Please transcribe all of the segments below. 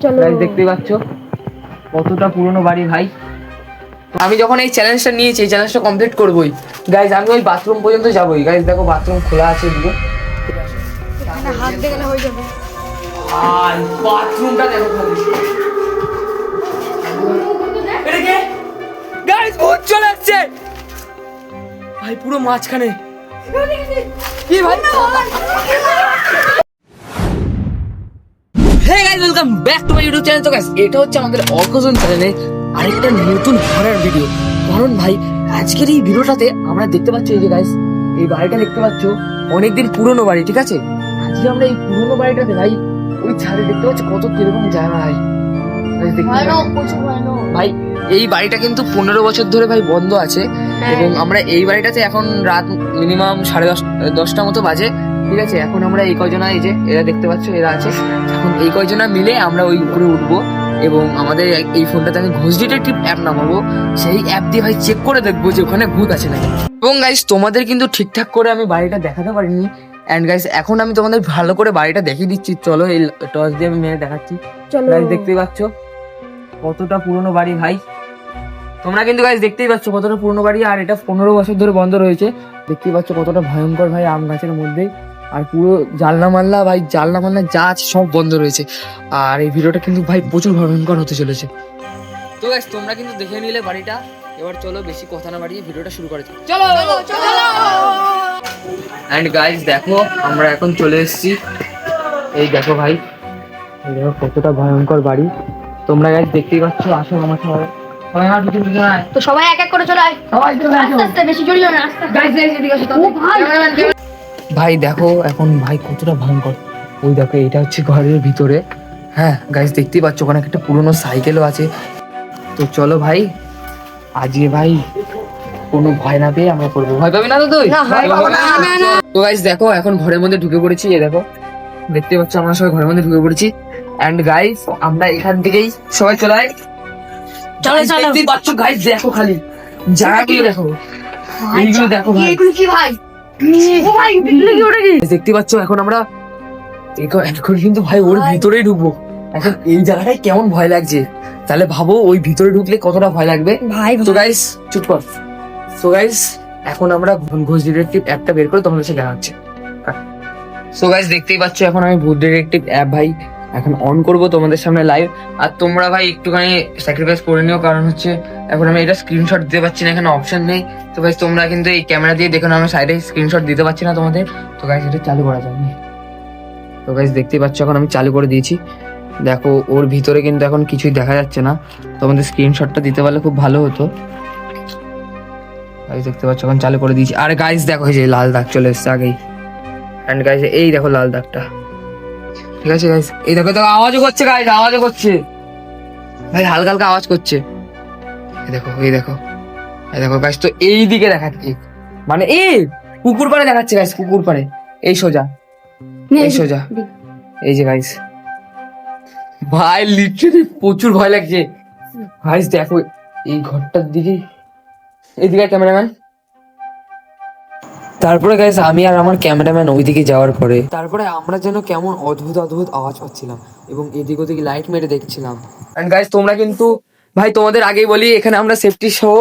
Guys দেখতে পাচ্ছ কতটা পুরনো বাড়ি ভাই। আমি যখন এই চ্যালেঞ্জটা নিয়েছি, এই চ্যালেঞ্জটা কমপ্লিট করবোই গাইস। আমি ওই বাথরুম পর্যন্ত যাবোই গাইস। দেখো বাথরুম খোলা আছে এদিকে, হাত দিয়ে গেলে হয়ে যাবে। আর বাথরুমটা দেখো খালি। এটা কে গাইস? ভূত চলে আসছে ভাই পুরো মাঝখানে। কি ভাই? Hey guys, welcome back to my YouTube channel. তো গাইস এটা হচ্ছে আমাদের অর্কজন চ্যানেলে আরেকটা নতুন হরর ভিডিও। কারণ ভাই আজকের এই ভিডিওটাতে আমরা দেখতে পাচ্ছি, এই যে গাইস এই বাড়িটা দেখতে পাচ্ছ, অনেকদিন পুরনো বাড়ি, ঠিক আছে? আজকে আমরা এই পুরনো বাড়িটাতে ভাই ওই ছাদে দেখতে পাচ্ছি কত কিরকম জায়গা ভাই। ভাই এই বাড়িটা কিন্তু 15 বছর ধরে ভাই বন্ধ আছে। এবং আমরা এই বাড়িটাতে এখন রাত মিনিমাম 10:30 মতো বাজে, ঠিক আছে? এখন আমরা এই কয়জনা, এই যে এরা দেখতে পাচ্ছ এরা আছে, এখন এই কয়জনা মিলে আমরা ওই উপরে উঠবো এবং আমাদের এই ফোনটাতে আমি ঘোষ ডিটেকটিভ অ্যাপ নামাবো। সেই অ্যাপ দিয়ে ভাই চেক করে দেখবো যে ওখানে ভূত আছে নাকি। এবং গাইস তোমাদের কিন্তু ঠিকঠাক করে আমি বাড়িটা দেখাতে পারিনি। অ্যান্ড গাইস এখন আমি তোমাদের ভালো করে বাড়িটা দেখিয়ে দিচ্ছি। চলো এই টর্চ দিয়ে আমি মেরে দেখাচ্ছি। গাইস দেখতেই পাচ্ছ কতটা পুরনো বাড়ি ভাই। তোমরা কিন্তু গাইস দেখতেই পাচ্ছ কতটা পুরনো বাড়ি, আর এটা 15 বছর ধরে বন্ধ রয়েছে। দেখতেই পাচ্ছ কতটা ভয়ঙ্কর ভাই, আম গাছের মধ্যে। আর পুরো জানলা মাল্লা যা আছে সব বন্ধ রয়েছে। আর এই ভিডিওটা কিন্তু ভাই প্রচুর ভয়ঙ্কর হতে চলেছে। তো গাইস তোমরা কিন্তু দেখে নিলে বাড়িটা। এবার চলো বেশি কথা না বাড়িয়ে ভিডিওটা শুরু করা যাক। চলো। এন্ড গাইস দেখো আমরা এখন চলে এসেছি। এই দেখো ভাই, এই দেখো কতটা ভয়ঙ্কর বাড়ি। তোমরা গাইস দেখতেই পাচ্ছ। আসো আমার সবাই, তো সবাই এক এক করে চলে আয়। সবাই চলে আসো। আস্তে আস্তে, বেশি জোরে না, আস্তে আস্তে। ভাই দেখো এখন ভাই কতটা ভয়ঙ্কর। ওই দেখো এটা হচ্ছে ঘরের ভিতরে। হ্যাঁ গাইস দেখতেই পাচ্ছ ওখানে একটা পুরনো সাইকেলও আছে। তো চলো ভাই আজকে ভাই কোনো ভয় না পেয়ে আমরা করবো। ভয় পাবি না তো তুই? তো গাইস দেখো এখন ঘরের মধ্যে ঢুকে পড়েছি। এই দেখো দেখতে পাচ্ছ আমরা সবাই ঘরের মধ্যে ঢুকে পড়েছি। এন্ড গাইস আমরা এখান থেকেই সবাই চলে আয়। চলো চলো। দেখতেই পাচ্ছ গাইস দেখো খালি জায়গাগুলো দেখো, এইগুলো দেখো ভাই। এগুলো কি ভাই? ও ভাই বিল্লি কি ওটা কি? দেখতে পাচ্ছ এখন আমরা এখন কিন্তু ভাই ওর ভিতরেই ঢুকবো। এখন এই জায়গাটায় কেমন ভয় লাগছে তাহলে ভাবো ওই ভিতরে ঢুকলে কতটা ভয় লাগবে ভাই। তো গাইস চুপ কর। সো গাইস এখন আমরা ঘোষ ডিটেকটিভ অ্যাপটা বের করে তোমাদের সাথে দেখা হচ্ছে। সো গাইস দেখতেই পাচ্ছ এখন আমি ভূত ডিটেকটিভ অ্যাপ ভাই এখন অন করব তোমাদের সামনে লাইভ। আর তোমরা ভাই একটুখানি স্যাক্রিফাইস করে নিও, কারণ হচ্ছে এখন আমি এটা স্ক্রিনশট দিতে পারছি না, এখানে অপশন নেই। তো গাইস তোমরা কিন্তু এই ক্যামেরা দিয়ে দেখো না, আমি সাইডে স্ক্রিনশট দিতে পারছি না তোমাদের। তো গাইস এটা চালু করা যাবে। তো গাইস দেখতেই পাচ্ছ এখন আমি চালু করে দিয়েছি। দেখো ওর ভিতরে কিন্তু এখন কিছুই দেখা যাচ্ছে না। তোমাদের স্ক্রিনশটটা দিতে পারলে খুব ভালো হতো। গাইস দেখতে পাচ্ছ এখন চালু করে দিয়েছি। আর গাইস দেখো এই যে লাল দাগ চলে এসছে আগেই। এন্ড গাইস এই দেখো লাল দাগটা, ঠিক আছে গাইস? এই দেখো তো আওয়াজও করছে গাইস, আওয়াজও করছে ভাই, হালকা হালকা আওয়াজ করছে। এই দেখো এই দেখো এই দেখো গাইস। তো এই দিকে দেখাচ্ছে, মানে এই পুকুর পাড়ে দেখাচ্ছে গাইস, পুকুর পাড়ে এই সোজা, এই সোজা। এই যে গাইস ভাই লিটারালি প্রচুর ভয় লাগছে গাইস। দেখো এই ঘরটার দিকে, এইদিকে ক্যামেরাম্যান। তারপরে গাইস আমি আর আমার ক্যামেরাম্যান ওইদিকে যাওয়ার পরে তারপরে আমরা যেন কেমন অদ্ভুত অদ্ভুত আওয়াজ পাচ্ছিলাম এবং এদিক ওদিক লাইট মেরে দেখছিলাম। এন্ড গাইস তোমরা কিন্তু ভাই তোমাদের আগেই বলি এখানে আমরা সেফটি শো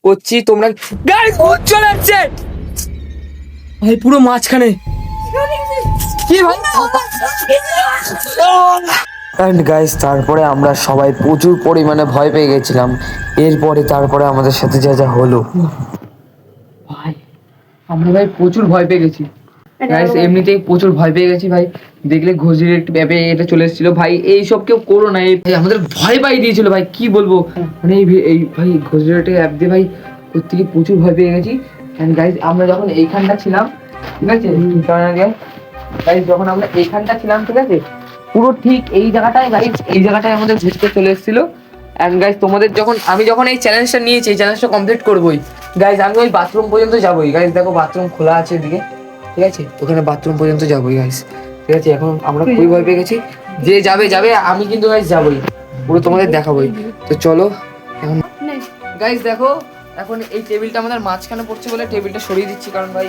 করছি। তোমরা গাইস ভূত চলে আসছে ভাই পুরো মাঝখানে। কি ভাই? এন্ড গাইস তারপরে আমরা সবাই প্রচুর পরিমাণে ভয় পেয়ে গেছিলাম। এরপরে তারপরে আমাদের সাথে যা যা হলো ভাই, আমরা ভাই প্রচুর ভয় পেয়ে গেছি গাইস, এমনিতেই প্রচুর ভয় পেয়ে গেছি ভাই। দেখলে ঘোষ ডিটেকটিভ অ্যাপে এটা চলে এসেছিল ভাই। এইসব কেউ করো না, এই ভাই আমাদের ভয় পাই দিয়েছিল ভাই, কি বলবো। মানে এই ভাই ঘোষ ডিটেকটিভ অ্যাপ দিয়ে ভাই প্রত্যেকে প্রচুর ভয় পেয়ে গেছি। এন্ড গাইস আমরা যখন এইখানটা ছিলাম, ঠিক আছে গাইস, যখন আমরা এইখানটা ছিলাম, ঠিক আছে, পুরো ঠিক এই জায়গাটায় গাইস, এই জায়গাটায় আমাদের ঘুরতে চলে এসেছিল। এন্ড গাইস তোমাদের আমি যখন এই চ্যালেঞ্জটা নিয়েছি, এই চ্যালেঞ্জটা কমপ্লিট করবোই গাইস। আমি ওই বাথরুম পর্যন্ত যাবোই গাইস। দেখো বাথরুম খোলা আছে এদিকে, ঠিক আছে? ওখানে বাথরুম পর্যন্ত যাবোই গাইস, ঠিক আছে? এখন আমরা খুবই ভয় পেয়ে গেছি। যে যাবে যাবে, আমি কিন্তু গাইস যাবোই, পুরো তোমাদের দেখাবোই। তো চলো এখন গাইস দেখো এখন এই টেবিলটা আমাদের মাঝখানে পড়ছে বলে টেবিলটা সরিয়ে দিচ্ছি, কারণ ভাই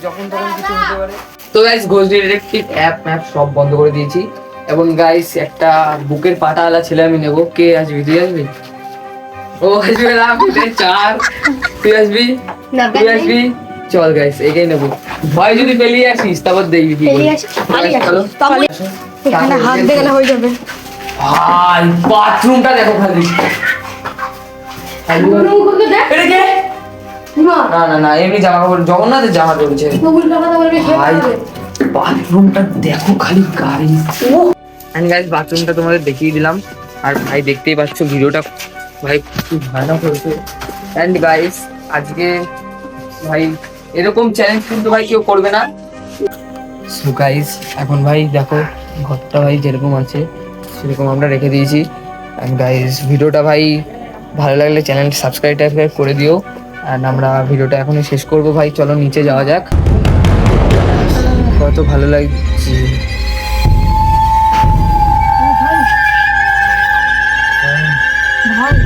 যখন তখন কিছু হতে পারে। তো গাইস ঘোষ ডিটেকটিভ অ্যাপ সব বন্ধ করে দিয়েছি এবং গাইস একটা বুকের পাটাওয়ালা ছেলে আমি নেবো। কে আসবি? তুই আসবি? ও আসবে না, বুকের চার। তুই আসবি? তুই আসবি? চল গাইস, এটাই নেবো। ভয় যদি পেলিয়ে আসিস তারপর দেখবি কি পেলিয়ে করি। আসিস, পালিয়ে আসিস। চলো। পালিয়ে- এখানে হাত দিয়ে গেলে হয়ে যাবে। ভাই বাথরুমটা দেখো খালি। এটা কে? না না না, এমনি জামা কাপড়, জগন্নাথের জামা চলছে। ভাই বাথরুমটা দেখো খালি গাড়ি। এন্ড গাইস বাথরুমটা তোমাদের দেখিয়ে দিলাম। আর ভাই দেখতেই পাচ্ছ ভিডিওটা ভাই খুব ভয়ানক হয়েছে। এন্ড গাইস আজকে ভাই এরকম চ্যালেঞ্জ কিন্তু ভাই কেউ করবে না। সো গাইস এখন ভাই দেখো ঘরটা ভাই যেরকম আছে সেরকম আমরা রেখে দিয়েছি। এন্ড গাইস ভিডিওটা ভাই ভালো লাগলে চ্যানেলটা সাবস্ক্রাইব করে দিও। অ্যান্ড আমরা ভিডিওটা এখনই শেষ করবো ভাই, চলো নিচে যাওয়া যাক। কত ভালো লাগছে। ভাই